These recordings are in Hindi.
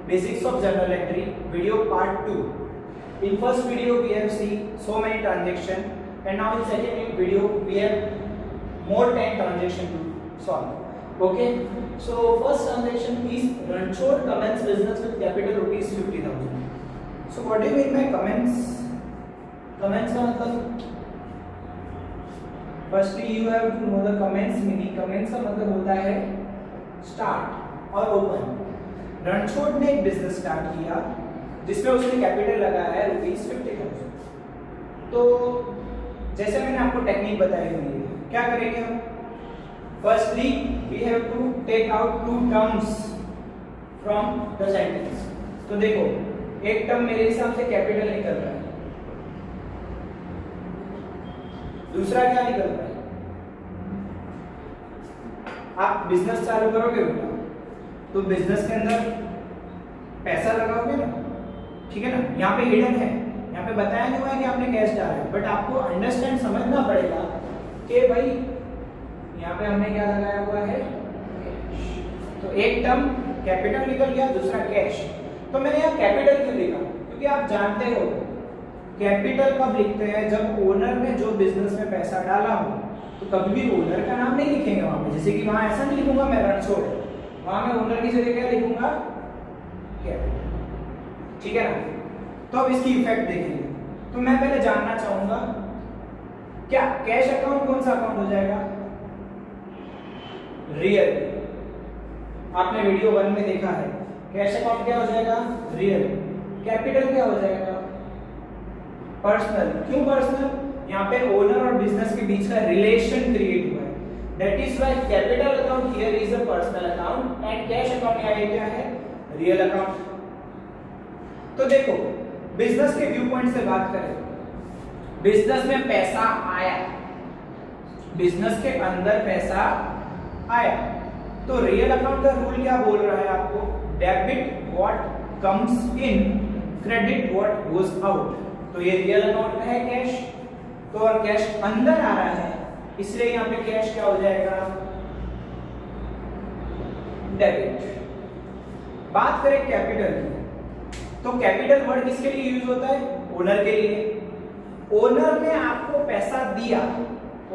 Basics of Journal Entry, video part 2. In first video we have seen so many transactions, and now in second video we have more 10 transactions to solve. Okay, so first transaction is Ranchod commence business with capital rupees 50,000. So what do you mean by commence? Commence का मतलब firstly you have to know the commence meaning. Commence का मतलब होता है start और open. रणछोड़ ने एक बिजनेस स्टार्ट किया जिसमें उसने कैपिटल लगाया है रुपीज 50,000. तो जैसे मैंने आपको टेक्निक बताई हुई है, क्या करेंगे हम? Firstly we have to take out two terms from the sentence. तो देखो, एक टर्म मेरे हिसाब से कैपिटल निकल रहा है, दूसरा क्या निकल रहा है? आप बिजनेस चालू करोगे बेटा तो बिजनेस के अंदर पैसा लगाओगे ना, ठीक है ना. यहाँ पे हिडन है, यहाँ पे बताया नहीं हुआ है कि आपने कैश डाला है, बट आपको अंडरस्टैंड समझना पड़ेगा कि भाई यहाँ पे हमने क्या लगाया हुआ है, तो एक टर्म कैपिटल निकल गया, दूसरा कैश. तो मैंने यहाँ कैपिटल क्यों लिखा? क्योंकि आप जानते हो कैपिटल कब लिखते हैं? जब ओनर ने जो बिजनेस में पैसा डाला हो. तो कभी भी ओनर का नाम नहीं लिखेंगे वहां पे, जैसे कि वहां ऐसा नहीं लिखूंगा मैं रणछोड़, वहां मैं ओनर की जगह क्या लिखूंगा? कैपिटल. ठीक है ना. तो अब इसकी इफेक्ट देखेंगे. तो मैं पहले जानना चाहूंगा क्या कैश अकाउंट कौन सा अकाउंट हो जाएगा? रियल. आपने वीडियो 1 में देखा है. कैश अकाउंट क्या हो जाएगा? रियल. कैपिटल क्या हो जाएगा? पर्सनल. क्यों पर्सनल? यहाँ पे ओनर और बिजनेस के बीच का रिलेशन क्रिएट हुआ है. That is why capital account here is a personal account and cash account यहाँ क्या है? Real account. तो देखो, बिजनेस के व्यू पॉइंट से बात करें, बिजनेस में पैसा आया, बिजनेस के अंदर पैसा आया, तो रियल अकाउंट का रूल क्या बोल रहा है आपको? Debit what comes in, credit what goes out. तो ये रियल अकाउंट में है कैश, तो और कैश अंदर आ रहा है, इसलिए यहाँ पे कैश क्या हो जाएगा? डेबिट. बात करें कैपिटल की, तो कैपिटल वर्ड किसके लिए यूज होता है? ओनर के लिए. ओनर ने आपको पैसा दिया,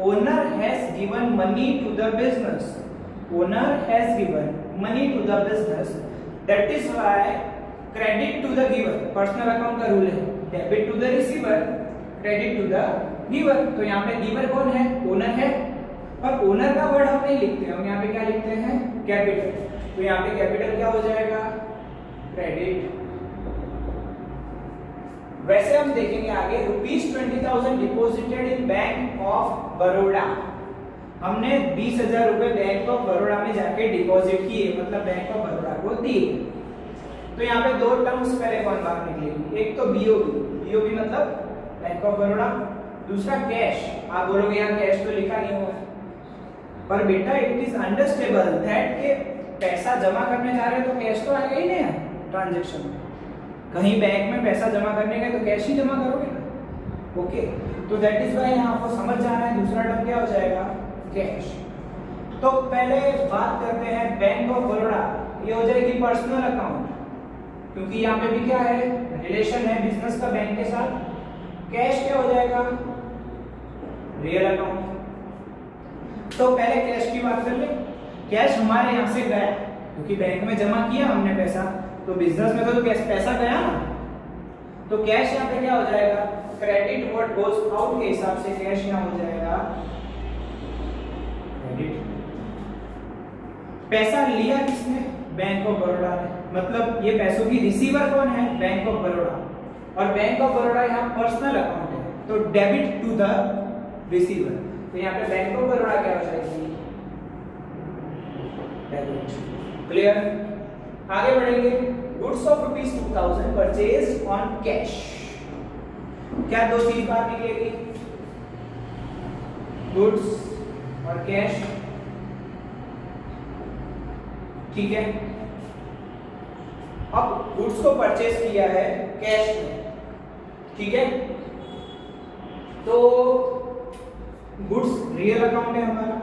owner has given money to the business, owner has given money to the business. That is why credit to the giver, personal account का रूल है, debit to the receiver, credit to the giver. तो यहाँ पे गिवर कौन है? ओनर है. और ओनर का वर्ड हम नहीं लिखते, हम यहाँ पे क्या लिखते हैं? कैपिटल. तो यहाँ पे कैपिटल क्या हो जाएगा? क्रेडिट. वैसे हम देखेंगे आगे, rupees 20,000 deposited in bank of Baroda. हमने 20,000 रुपए बैंक ऑफ बड़ौदा में जाके डिपॉजिट किए, मतलब बैंक ऑफ बड़ौदा को दिए. तो यहाँ पे दो टर्म्स पहले कौन बाहर निकलेगी? एक तो बीओबी, बीओबी मतलब बैंक ऑफ बड़ौदा, दूसरा कैश. आप बोलोगे यहाँ कैश तो लिखा नहीं हुआ है, पर बेटा इट इज अंडरस्टेबल दैट के पैसा जमा करने जा रहे हो तो कैश तो आएगा ही नहीं ट्रांजेक्शन में. कहीं बैंक में पैसा जमा करने गए तो कैश ही जमा करोगे ना. ओके, तो दैट इज व्हाई यहाँ आपको समझ जाना है. दूसरा टर्म क्या हो जाएगा? कैश. तो पहले बात करते हैं बैंक ऑफ बड़ौदा. ये हो जाएगी पर्सनल अकाउंट, क्योंकि यहाँ पे भी क्या है? रिलेशन है बिजनेस का बैंक के साथ. कैश क्या हो जाएगा? Real account. तो पहले कैश की बात कर ले. कैश हमारे यहाँ से गया क्योंकि बैंक में जमा किया हमने पैसा, तो बिजनेस में तो कैश पैसा गया ना. तो कैश यहाँ पे क्या हो जाएगा? क्रेडिट व्हाट गोज आउट के हिसाब से कैश यहाँ हो जाएगा क्रेडिट. पैसा लिया किसने? बैंक ऑफ बड़ौदा ने. मतलब ये पैसों की रिसीवर कौन है? Bank of Baroda. और बैंक ऑफ बड़ौदा यहाँ पर्सनल अकाउंट है, तो डेबिट टू द रिसीवर. तो यहाँ पे बैंक ऑफ बड़ौदा क्या हो जाएगी? डेबिट. क्लियर? आगे बढ़ेंगे. Goods of rupees 2,000 purchase on cash. क्या दो चीज बाहर निकलेगी? गुड्स और कैश. ठीक है. अब गुड्स को परचेज किया है कैश में, ठीक है. तो गुड्स रियल अकाउंट है हमारा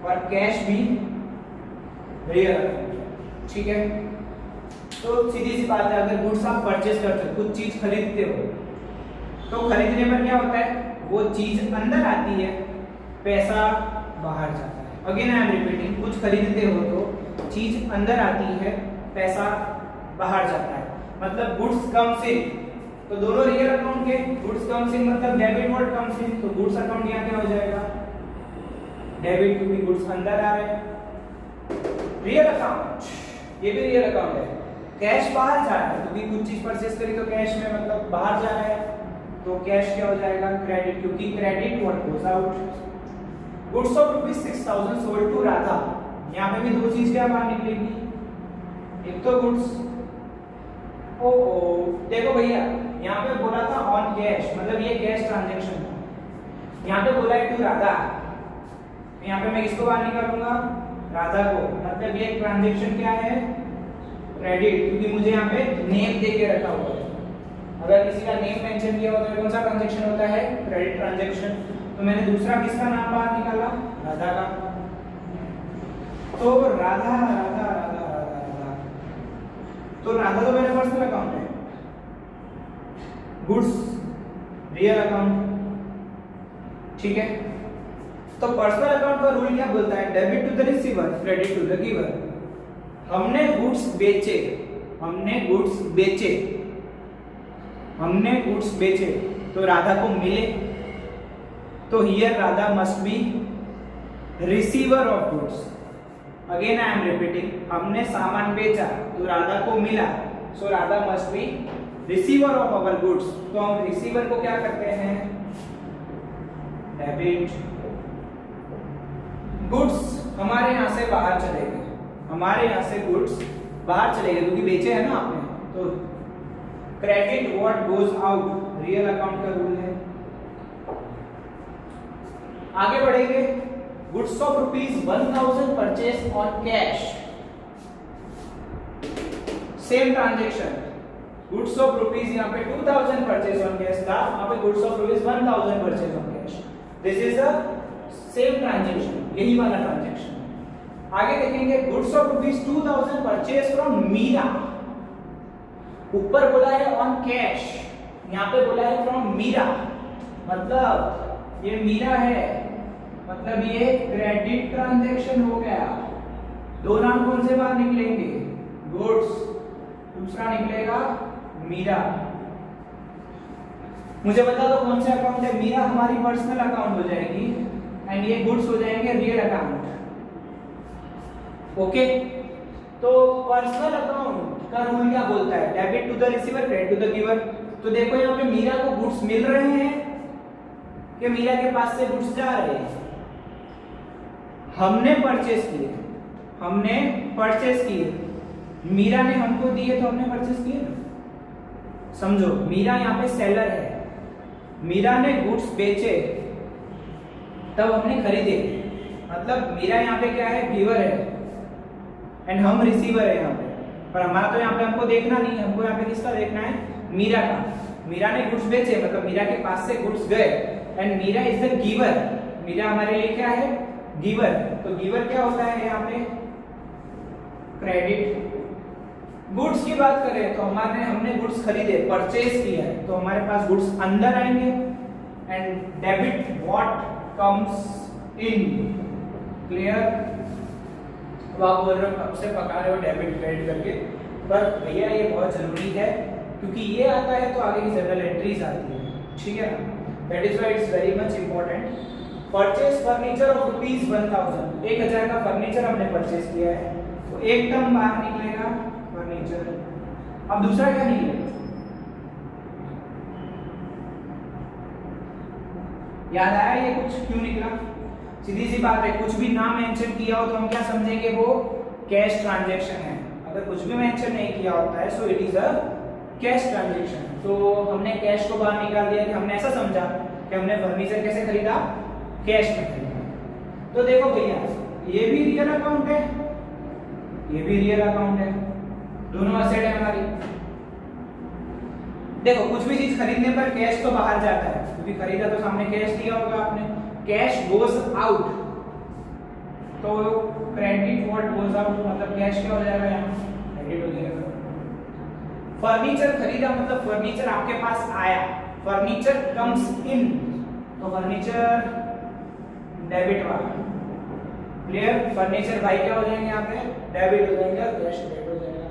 और कैश भी रियल अकाउंट है, ठीक है. तो सीधी सी बात है, अगर गुड्स आप परचेज करते हो, कुछ चीज खरीदते हो, तो खरीदने पर क्या होता है, वो चीज अंदर आती है, पैसा बाहर जाता है। अगेन आई एम रिपीटिंग, कुछ खरीदते हो तो चीज अंदर आती है, पैसा बाहर जाता है। मतलब गुड्स कम्स इन, तो दोनों रियल अकाउंट के, गुड्स कम्स इन मतलब डेबिट वर्ड कम्स इन, तो गुड्स अकाउंट यहाँ क्या हो जाएगा, डेबिट, क्योंकि गुड्स अंदर आ रहे हैं। रियल अकाउंट, ये भी रियल अकाउंट है। कैश बाहर जा रहा है, क्योंकि कुछ चीज परचेस करी तो कैश में मतलब बाहर जा रहा है, तो कैश क्या हो जाएगा, क्रेडिट, क्योंकि credit what goes out. Goods of ₹6000 sold to Radha, यहाँ पे भी दो चीज क्या बाहर निकलेगी, एक तो गुड्स, ओ देखो भैया यहाँ पे बोला था ऑन कैश, मतलब ये कैश ट्रांजैक्शन था। यहाँ पे बोला है टू राधा, यहाँ पे मैं किसको बाहर निकालूंगा, राधा को, मतलब ये ट्रांजैक्शन क्या है, क्रेडिट, क्योंकि मुझे यहाँ पे नेम दे के रखा हुआ है। अगर किसी का नेम मेंशन किया होता है, कौन सा ट्रांजैक्शन होता है, क्रेडिट ट्रांजैक्शन। तो मैंने दूसरा किसका नाम बाहर निकाला, राधा का। तो राधा राधा राधा राधा राधा, तो राधा तो मेरा पर्सनल अकाउंट है। गुड्स रियल अकाउंट, ठीक है। तो पर्सनल अकाउंट का रूल क्या बोलता है, debit to the receiver, credit to the giver. हमने गुड्स बेचे, हमने गुड्स बेचे, हमने गुड्स बेचे, तो राधा को मिले, तो here Radha must be receiver of goods. Again I am repeating, हमने सामान बेचा तो राधा को मिला, so Radha must be receiver of our goods. तो हम रिसीवर को क्या करते हैं, डेबिट। गुड्स हमारे यहां से बाहर चले गए, हमारे यहां से गुड्स बाहर चले गए, क्योंकि बेचे हैं ना आपने, तो credit what goes out, real account का रूल है। आगे बढ़ेंगे, goods of ₹1000 purchase on cash, same transaction. Goods of rupees यहाँ पे 2000 परचेज ऑन कैश था, यहाँ पे goods of ₹1000 purchase on cash. This is the same transaction, यही वाला ट्रांजैक्शन। आगे देखेंगे, goods of ₹2000 purchase from Meera. ऊपर बोला है ऑन कैश, यहाँ पे बोला है फ्रॉम मीरा, मतलब ये मीरा है, मतलब ये क्रेडिट ट्रांजैक्शन हो गया। दो नाम कौन से बाहर निकलेंगे, गुड्स, दूसरा निकलेगा मीरा। मुझे बता दो कौन से अकाउंट है, मीरा हमारी पर्सनल अकाउंट हो जाएगी एंड ये गुड्स हो जाएंगे रियल अकाउंट। ओके, तो पर्सनल अकाउंट का रूल क्या बोलता है, debit to the receiver, credit to the giver. तो देखो यहाँ पे मीरा को गुड्स मिल रहे हैं कि मीरा के पास से गुड्स जा रहे हैं, हमने परचेस किए, हमने परचेस किए, मीरा ने हमको दिए तो हमने परचेस किए ना। समझो, मीरा यहाँ पे सेलर है, मीरा ने गुड्स बेचे तब हमने खरीदे, मतलब मीरा यहाँ पे क्या है, गिवर है एंड हम रिसीवर है यहाँ पे। पर हमारा तो यहाँ पे हमको देखना नहीं है, हमको यहाँ पे किसका देखना है, मीरा का। मीरा ने गुड्स बेचे, मतलब मीरा के पास से गुड्स गए and Meera is the giver. Meera हमारे लिए क्या है, गिवर। तो गिवर क्या होता है यहाँ पे, क्रेडिट। गुड्स की बात करें तो हमने गुड्स खरीदे, परचेज किया है, तो हमारे पास गुड्स अंदर आएंगे and debit what comes in. Clear? तो आप बोल रहे हो कब से पका रहे हो डेबिट क्रेडिट करके, पर भैया ये बहुत जरूरी है, क्योंकि ये आता है तो आगे की जनरल एंट्रीज आती है, ठीक है ना। That is why it's very much important. Purchase furniture of ₹1000, 1000 का फर्नीचर हमने परचेज किया है, तो एक टर्म बाहर निकलेगा फर्नीचर। अब दूसरा क्या निकलेगा, याद आया ये कुछ क्यों निकला? सीधी सी बात है, कुछ भी ना मेंशन किया हो तो हम क्या समझेंगे, वो कैश ट्रांजैक्शन है। अगर कुछ भी मेंशन नहीं किया होता है so it is a cash transaction. तो हमने कैश को बाहर निकाल दिया कि हमने ऐसा समझा कि हमने फर्नीचर कैसे खरीदा, कैश में खरीदा। तो देखो भैया, ये भी रियल अकाउंट है, ये भी रियल अकाउंट है, दोनों असेट है हमारी। देखो, कुछ भी चीज खरीदने पर कैश तो बाहर जाता है, क्योंकि खरीदा तो सामने कैश दिया होगा आपने। कैश गोज आउट, तो क्रेडिट व्हाट गोज आउट, मतलब कैश क्या हो जाएगा यहाँ, क्रेडिट हो जाएगा। फर्नीचर खरीदा मतलब फर्नीचर आपके पास आया, फर्नीचर कम्स इन, तो फर्नीचर डेबिट वाला, क्लियर। फर्नीचर भाई क्या हो जाएंगे यहाँ पे, डेबिट हो जाएंगे और कैश क्रेडिट हो जाएगा।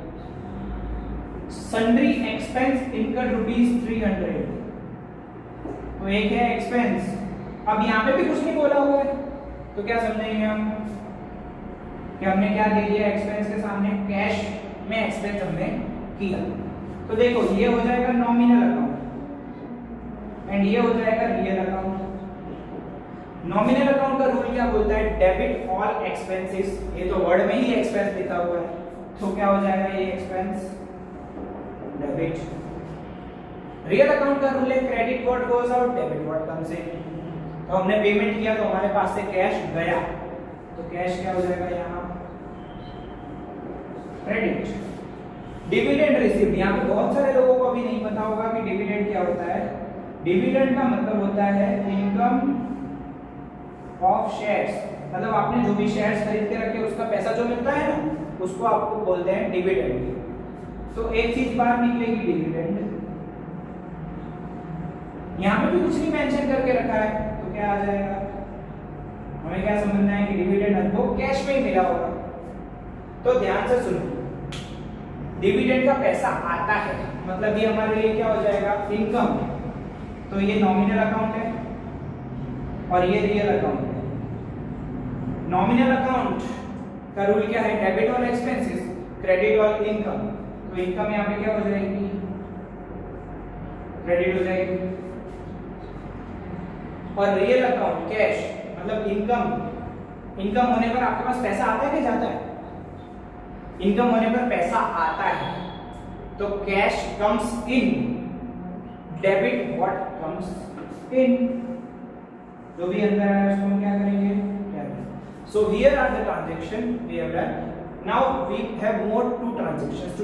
सन्ड्री एक्सपेंस इनकम ₹300, तो एक है एक्सपेंस। अब यहाँ पे भी कुछ नहीं बोला हुआ है, तो क्या समझेंगे हम कि हमने क्या दे दिया एक्सपेंस के सामने, कैश में एक्सपेंस हमने किया। तो देखो ये हो जाएगा नॉमिनल अकाउंट एंड ये हो जाएगा रियल अकाउंट। नॉमिनल अकाउंट का रूल क्या बोलता है, डेबिट ऑल एक्सपेंसेस, ये तो वर्ड में ही एक्सपेंस लिखा हुआ है, तो क्या हो जाएगा ये एक्सपेंस डेबिट। रियल अकाउंट का रूल है credit what goes out, debit what comes इन। तो हमने पेमेंट किया तो हमारे पास से कैश गया, तो कैश क्या हो जाएगा यहाँ क्रेडिट। डिविडेंड रिसीव्ड, यहाँ पे बहुत सारे लोगों को अभी नहीं पता होगा कि डिविडेंड क्या होता है। डिविडेंड का मतलब होता है इनकम ऑफ शेयर्स, मतलब आपने जो भी शेयर्स खरीद के रखे उसका पैसा जो मिलता है ना, उसको आपको बोलते हैं डिविडेंड। तो एक चीज बाहर निकलेगी डिविडेंड, यहाँ पे भी कुछ नहीं मेंशन करके रखा है, तो क्या आ जाएगा, हमें क्या समझना है कि डिविडेंड हमको कैश में ही मिला होगा। तो ध्यान से सुनो, डिविडेंड का पैसा आता है मतलब ये हमारे लिए क्या हो जाएगा इनकम, तो ये नॉमिनल अकाउंट है और ये रियल अकाउंट है। नॉमिनल अकाउंट का रूल क्या है, debit all expenses credit all income, तो इनकम यहाँ पे क्या हो जाएगी क्रेडिट हो जाएगी। और रियल अकाउंट कैश मतलब इनकम, इनकम होने पर आपके पास पैसा आता है कि जाता है, इनकम होने पर पैसा आता है, तो cash comes in, debit what comes in, जो भी अंदर आया उसको हम क्या करेंगे debit. So here are the transaction we have done, now we have more 2 transactions to